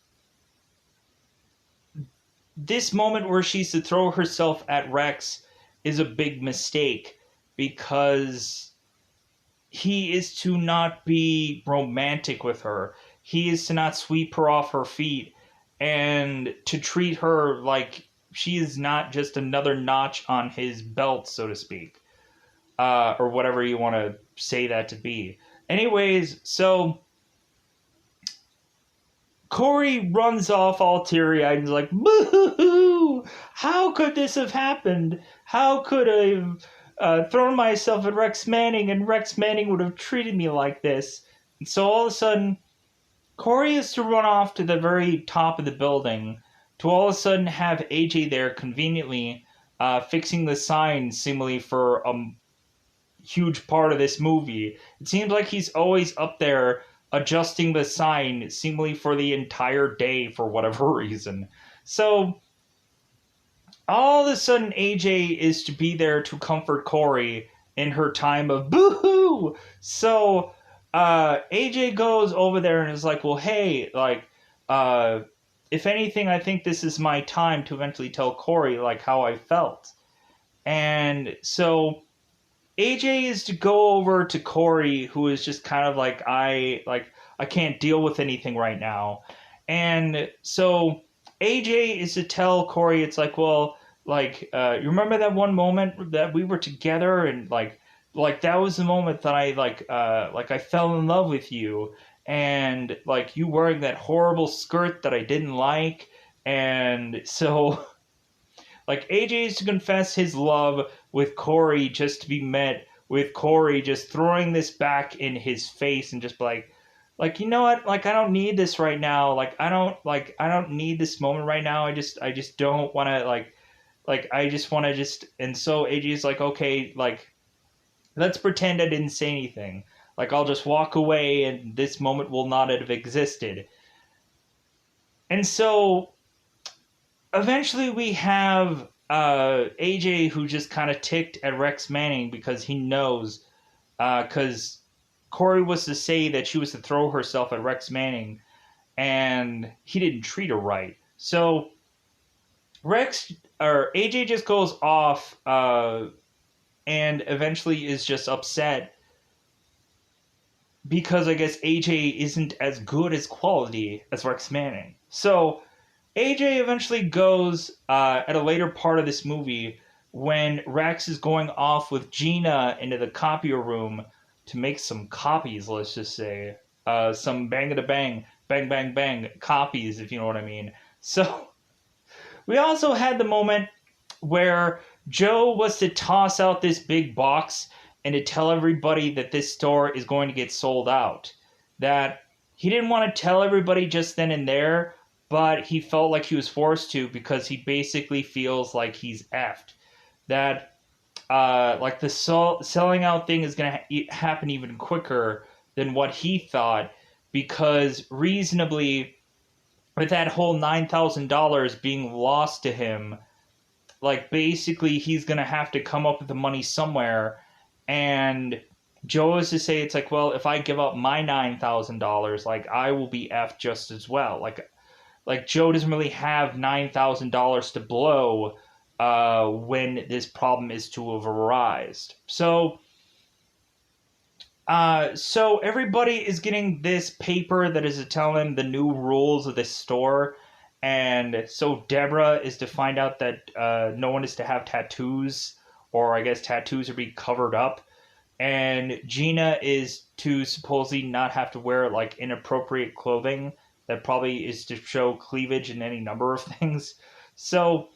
this moment where she's to throw herself at Rex is a big mistake because he is to not be romantic with her. He is to not sweep her off her feet and to treat her like she is not just another notch on his belt, so to speak, or whatever you want to say that to be. Anyways, so Corey runs off all teary eyed and is like, boo! How could this have happened? How could I have thrown myself at Rex Manning and Rex Manning would have treated me like this? And so all of a sudden, Corey is to run off to the very top of the building to all of a sudden have AJ there conveniently fixing the sign seemingly for a huge part of this movie. It seems like he's always up there adjusting the sign seemingly for the entire day for whatever reason. So all of a sudden AJ is to be there to comfort Corey in her time of boo-hoo. So AJ goes over there and is like, well, hey, like, if anything, I think this is my time to eventually tell Corey, like, how I felt. And so AJ is to go over to Corey, who is just kind of like, I can't deal with anything right now. And so AJ is to tell Corey, it's like, well, like, you remember that one moment that we were together and like that was the moment that I like I fell in love with you, and like you wearing that horrible skirt that I didn't like. And so like AJ is to confess his love with Corey just to be met with Corey just throwing this back in his face and just like, you know what, like I don't need this right now, like I don't need this moment right now, I just don't want to like I just want to just. And so AJ is like, okay, like let's pretend I didn't say anything, like I'll just walk away and this moment will not have existed. And so eventually we have AJ who just kind of ticked at Rex Manning because he knows, because Corey was to say that she was to throw herself at Rex Manning, and he didn't treat her right. So Rex or AJ just goes off, and eventually is just upset because I guess AJ isn't as good as quality as Rex Manning. So AJ eventually goes at a later part of this movie when Rex is going off with Gina into the copier room to make some copies, let's just say. Some bang-a-da-bang, bang-bang-bang copies, if you know what I mean. So we also had the moment where Joe was to toss out this big box and to tell everybody that this store is going to get sold out. That he didn't want to tell everybody just then and there, but he felt like he was forced to because he basically feels like he's effed. That like the selling out thing is going to happen even quicker than what he thought, because reasonably, with that whole $9,000 being lost to him, like basically he's going to have to come up with the money somewhere. And Joe is to say, it's like, well, if I give up my $9,000, like I will be effed just as well. Like Joe doesn't really have $9,000 to blow when this problem is to have arisen. So everybody is getting this paper that is to tell them the new rules of this store. And so Deborah is to find out that no one is to have tattoos, or I guess tattoos are being covered up. And Gina is to supposedly not have to wear like inappropriate clothing that probably is to show cleavage in any number of things. So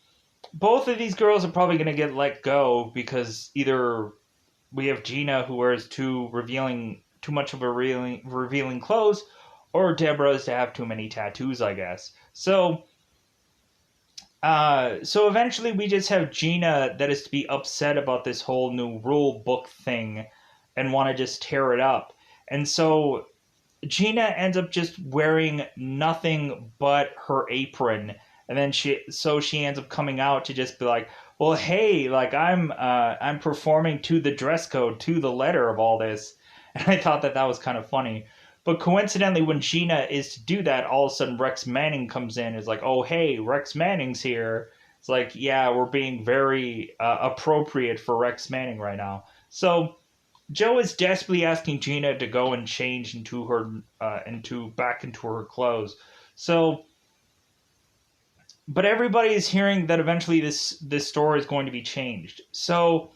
both of these girls are probably going to get let go because either we have Gina who wears too much of a revealing clothes, or Deborah is to have too many tattoos, I guess. So eventually we just have Gina that is to be upset about this whole new rule book thing and want to just tear it up. And so Gina ends up just wearing nothing but her apron. And then she ends up coming out to just be like, well, hey, like I'm performing to the dress code, to the letter of all this. And I thought that was kind of funny. But coincidentally, when Gina is to do that, all of a sudden Rex Manning comes in. Is like, oh hey, Rex Manning's here. It's like, yeah, we're being very appropriate for Rex Manning right now. So Joe is desperately asking Gina to go and change into her into her clothes. So, but everybody is hearing that eventually this store is going to be changed. So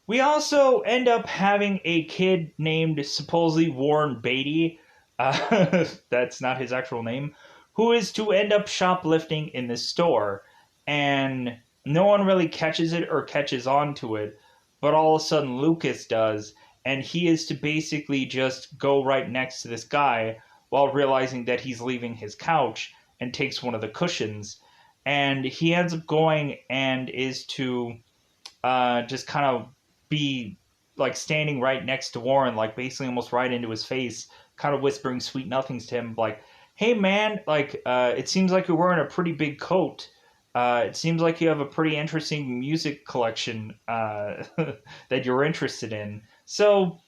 we also end up having a kid named supposedly Warren Beatty. That's not his actual name. Who is to end up shoplifting in this store, and no one really catches it or catches on to it. But all of a sudden, Lucas does, and he is to basically just go right next to this guy while realizing that he's leaving his couch and takes one of the cushions. And he ends up going and is to just kind of be like standing right next to Warren, like basically almost right into his face, kind of whispering sweet nothings to him, like, "Hey man, like it seems like you're wearing a pretty big coat. It seems like you have a pretty interesting music collection that you're interested in." So,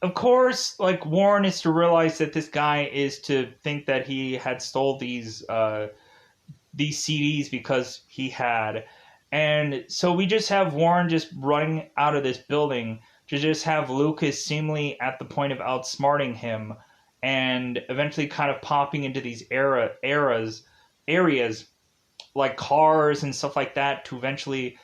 of course, like Warren is to realize that this guy is to think that he had stole these CDs because he had. And so we just have Warren just running out of this building to just have Lucas seemingly at the point of outsmarting him and eventually kind of popping into these areas like cars and stuff like that to eventually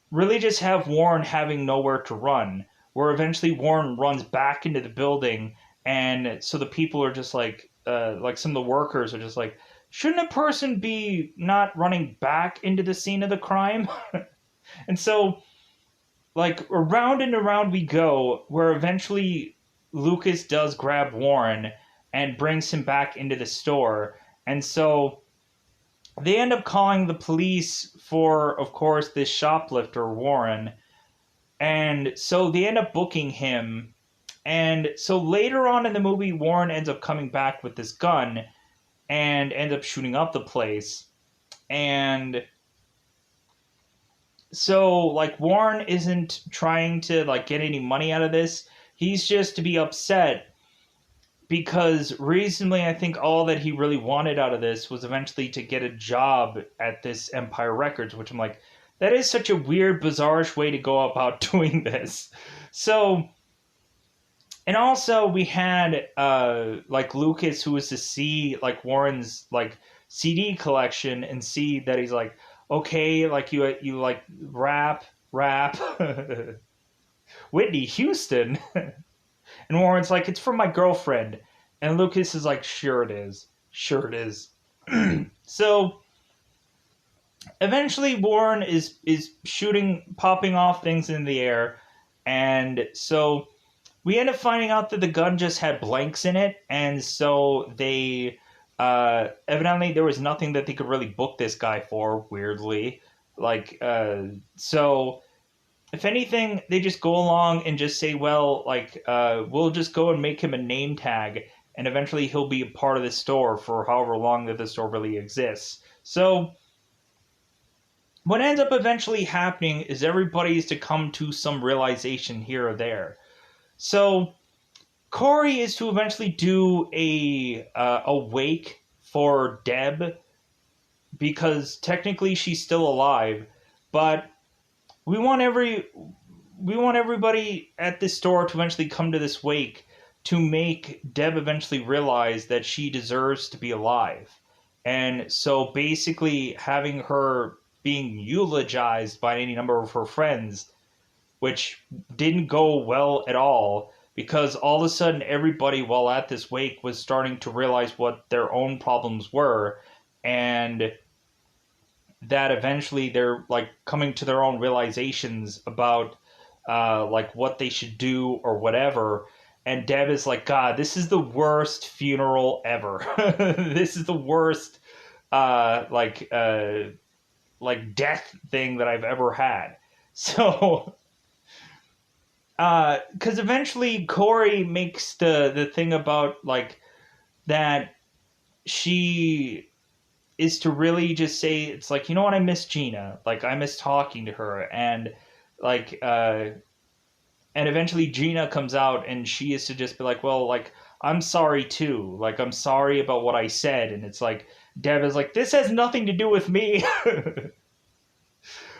really just have Warren having nowhere to run, where eventually Warren runs back into the building. And so the people are just like some of the workers are just like, shouldn't a person be not running back into the scene of the crime? And so, like, around and around we go, where eventually Lucas does grab Warren and brings him back into the store. And so they end up calling the police for, of course, this shoplifter, Warren. And so they end up booking him. And so later on in the movie, Warren ends up coming back with this gun and ends up shooting up the place. And so, like, Warren isn't trying to, like, get any money out of this. He's just to be upset because reasonably, I think all that he really wanted out of this was eventually to get a job at this Empire Records, which I'm like, that is such a weird, bizarre-ish way to go about doing this. So, and also we had, like, Lucas, who was to see, like, Warren's, like, CD collection and see that he's like, okay, like, you like, rap, Whitney Houston. And Warren's like, it's from my girlfriend. And Lucas is like, sure it is. Sure it is. So eventually Warren is popping off things in the air. And so we end up finding out that the gun just had blanks in it. And so they, evidently there was nothing that they could really book this guy for, weirdly. Like, so if anything, they just go along and just say, well, like, we'll just go and make him a name tag, and eventually he'll be a part of the store for however long that the store really exists. So what ends up eventually happening is everybody's to come to some realization here or there. So Corey is to eventually do a wake for Deb, because technically she's still alive, but we want everybody at this store to eventually come to this wake to make Deb eventually realize that she deserves to be alive. And so basically having her being eulogized by any number of her friends, which didn't go well at all, because all of a sudden everybody while at this wake was starting to realize what their own problems were, and that eventually they're like coming to their own realizations about like what they should do or whatever. And Deb is like, God, this is the worst funeral ever. This is the worst like death thing that I've ever had. So because eventually Corey makes the thing about like that she is to really just say, it's like, you know what, I miss Gina. Like, I miss talking to her. And, like, And eventually Gina comes out and she is to just be like, well, like, I'm sorry too. Like, I'm sorry about what I said. And it's like, Deb is like, this has nothing to do with me.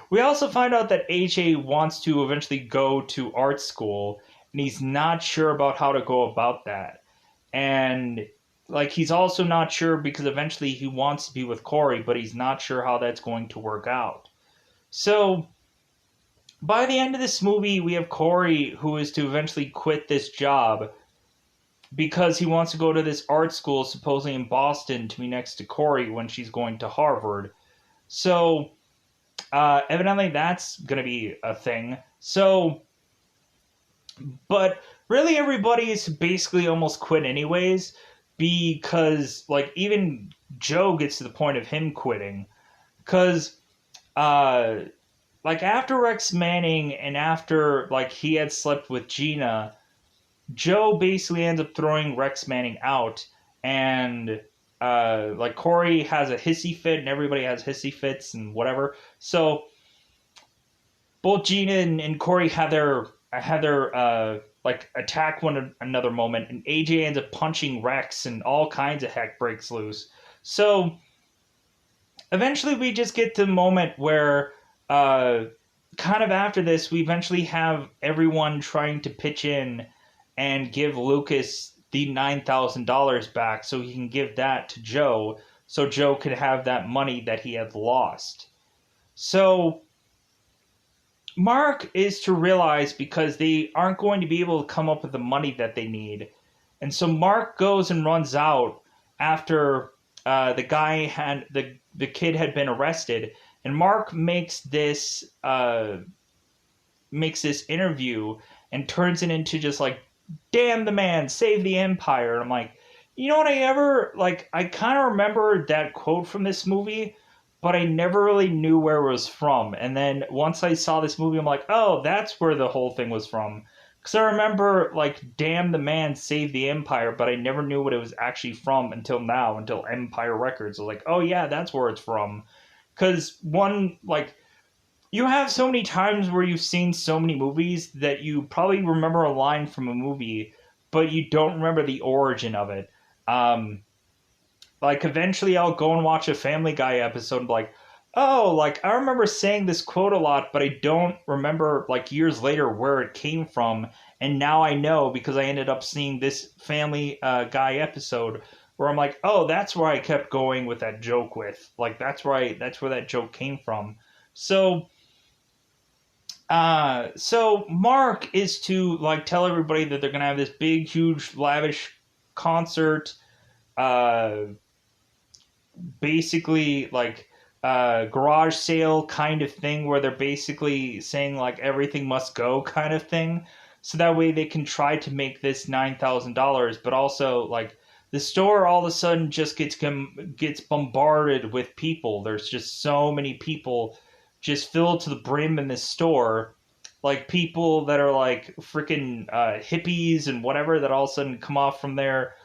We also find out that AJ wants to eventually go to art school and he's not sure about how to go about that. And like he's also not sure because eventually he wants to be with Corey, but he's not sure how that's going to work out. So by the end of this movie, we have Corey who is to eventually quit this job because he wants to go to this art school, supposedly in Boston, to be next to Corey when she's going to Harvard. So, evidently, that's going to be a thing. So, but really, everybody is basically almost quit anyways because, like, even Joe gets to the point of him quitting. Because, uh, like, after Rex Manning and after, like, he had slept with Gina, Joe basically ends up throwing Rex Manning out, and like Corey has a hissy fit, and everybody has hissy fits and whatever. So both Gina and Corey had their like attack one another moment, and AJ ends up punching Rex, and all kinds of heck breaks loose. So eventually, we just get to the moment where. Kind of after this, we eventually have everyone trying to pitch in and give Lucas the $9,000 back so he can give that to Joe so Joe could have that money that he had lost. So Mark is to realize because they aren't going to be able to come up with the money that they need. And so Mark goes and runs out after the kid had been arrested, and Mark makes this interview and turns it into just like, damn the man, save the empire. And I'm like, you know what, I kind of remember that quote from this movie, but I never really knew where it was from. And then once I saw this movie, I'm like, oh, that's where the whole thing was from. Because I remember, like, damn the man, save the empire, but I never knew what it was actually from until now, until Empire Records. I was like, oh yeah, that's where it's from. Because you have so many times where you've seen so many movies that you probably remember a line from a movie, but you don't remember the origin of it. Like eventually I'll go and watch a Family Guy episode and be like, oh, like I remember saying this quote a lot, but I don't remember like years later where it came from. And now I know because I ended up seeing this Family Guy episode where I'm like, oh, that's where I kept going with that joke with. Like that's where that joke came from. So Mark is to like tell everybody that they're gonna have this big, huge, lavish concert. Uh, Basically like garage sale kind of thing where they're basically saying like everything must go kind of thing. So that way they can try to make this $9,000, but also like the store all of a sudden just gets bombarded with people. There's just so many people just filled to the brim in this store. Like people that are like freaking hippies and whatever that all of a sudden come off from their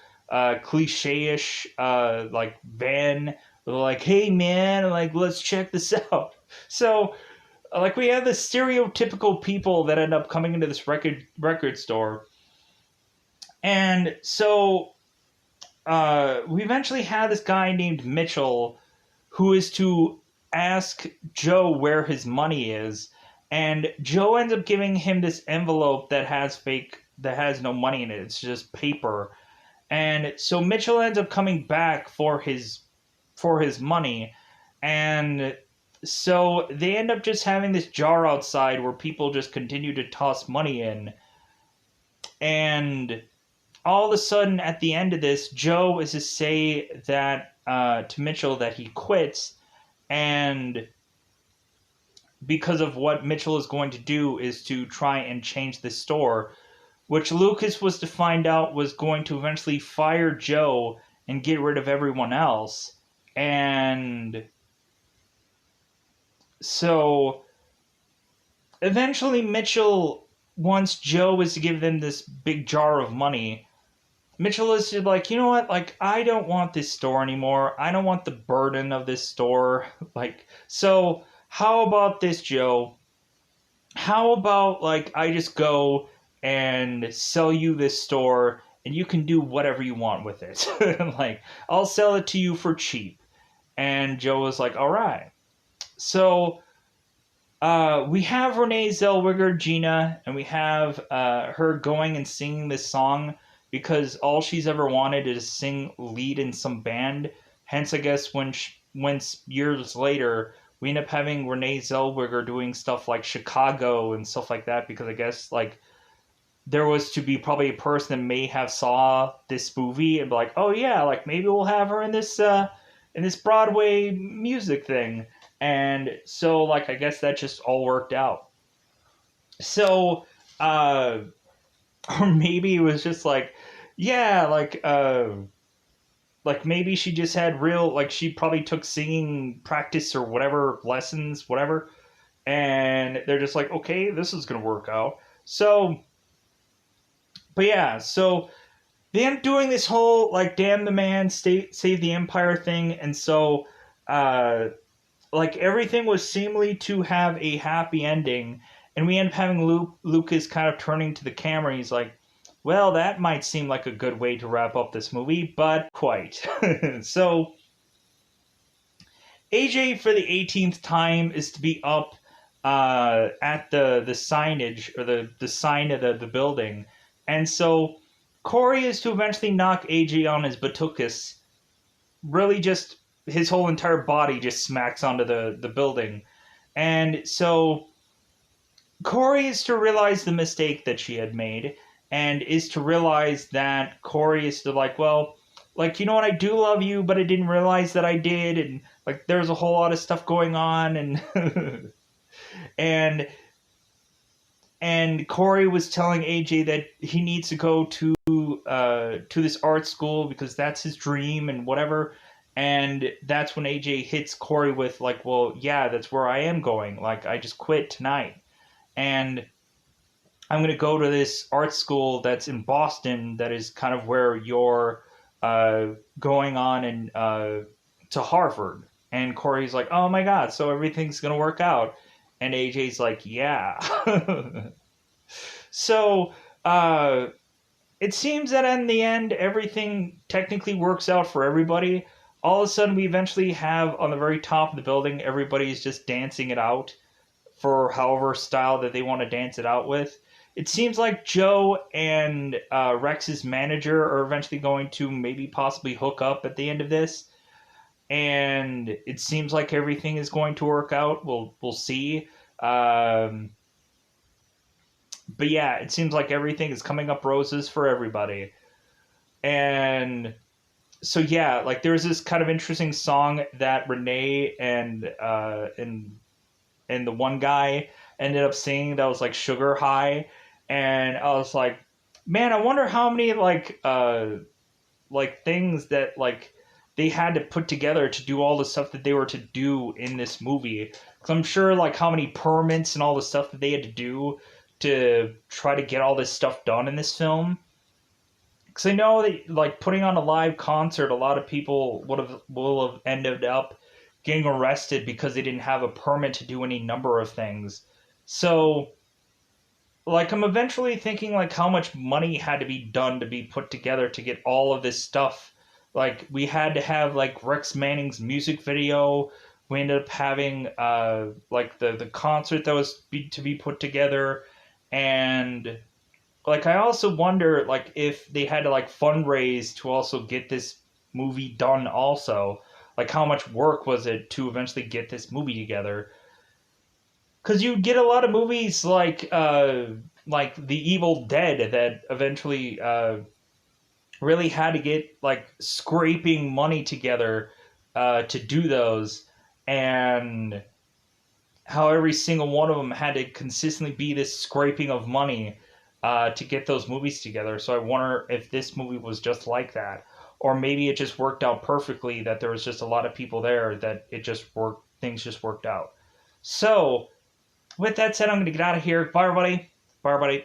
cliche-ish like van. They're like, hey man, like let's check this out. So like we have the stereotypical people that end up coming into this record store. And so we eventually have this guy named Mitchell who is to ask Joe where his money is, and Joe ends up giving him this envelope that has no money in it. It's just paper. And so Mitchell ends up coming back for his money, and so they end up just having this jar outside where people just continue to toss money in. And all of a sudden, at the end of this, Joe is to say that to Mitchell that he quits, and because of what Mitchell is going to do is to try and change the store, which Lucas was to find out was going to eventually fire Joe and get rid of everyone else. And so eventually Mitchell, once Joe is to give them this big jar of money, Mitchell is like, you know what, like, I don't want this store anymore. I don't want the burden of this store. Like, so how about this, Joe? How about, like, I just go and sell you this store, and you can do whatever you want with it. Like, I'll sell it to you for cheap. And Joe was like, all right. So we have Renee Zellweger, Gina, and we have her going and singing this song because all she's ever wanted is sing lead in some band. Hence, I guess when years later we end up having Renee Zellweger doing stuff like Chicago and stuff like that, because I guess like there was to be probably a person that may have saw this movie and be like, oh yeah, like maybe we'll have her in this Broadway music thing. And so like I guess that just all worked out. So or maybe it was just like, yeah, like maybe she just had real, like she probably took singing practice or whatever, lessons, whatever, and they're just like, okay, this is gonna work out. So but yeah, so they end up doing this whole like damn the man, save the empire thing, and so uh like everything was seemingly to have a happy ending, and we end up having Lucas kind of turning to the camera. And he's like, "Well, that might seem like a good way to wrap up this movie, but quite." So AJ for the 18th time is to be up at the signage or the sign of the building, and so Corey is to eventually knock AJ on his batukus. Really, just his whole entire body just smacks onto the building. And so Corey is to realize the mistake that she had made, and is to realize that Corey is to like, well, like, you know what, I do love you, but I didn't realize that I did, and like there's a whole lot of stuff going on, and and Corey was telling AJ that he needs to go to this art school because that's his dream and whatever. And that's when AJ hits Corey with like, well, yeah, that's where I am going. Like, I just quit tonight, and I'm going to go to this art school that's in Boston. That is kind of where you're going on and to Harvard. And Corey's like, oh my god, so everything's going to work out. And AJ's like, yeah. So it seems that in the end, everything technically works out for everybody. All of a sudden, we eventually have on the very top of the building, everybody's just dancing it out for however style that they want to dance it out with. It seems like Joe and Rex's manager are eventually going to maybe possibly hook up at the end of this. And it seems like everything is going to work out. We'll see. But yeah, it seems like everything is coming up roses for everybody. And so yeah, like there's this kind of interesting song that Renee and the one guy ended up singing that was like Sugar High, and I was like, man, I wonder how many like things that like they had to put together to do all the stuff that they were to do in this movie. Because I'm sure like how many permits and all the stuff that they had to do to try to get all this stuff done in this film. Because I know that like putting on a live concert, a lot of people will have ended up getting arrested because they didn't have a permit to do any number of things. So like I'm eventually thinking like how much money had to be done to be put together to get all of this stuff. Like we had to have like Rex Manning's music video. We ended up having like the concert that was to be put together. And like I also wonder like if they had to like fundraise to also get this movie done also. Like how much work was it to eventually get this movie together? Because you get a lot of movies like The Evil Dead that eventually really had to get like scraping money together to do those, and how every single one of them had to consistently be this scraping of money to get those movies together. So I wonder if this movie was just like that, or maybe it just worked out perfectly, that there was just a lot of people there that it just worked, things just worked out. So with that said, I'm going to get out of here. Bye everybody. Bye everybody.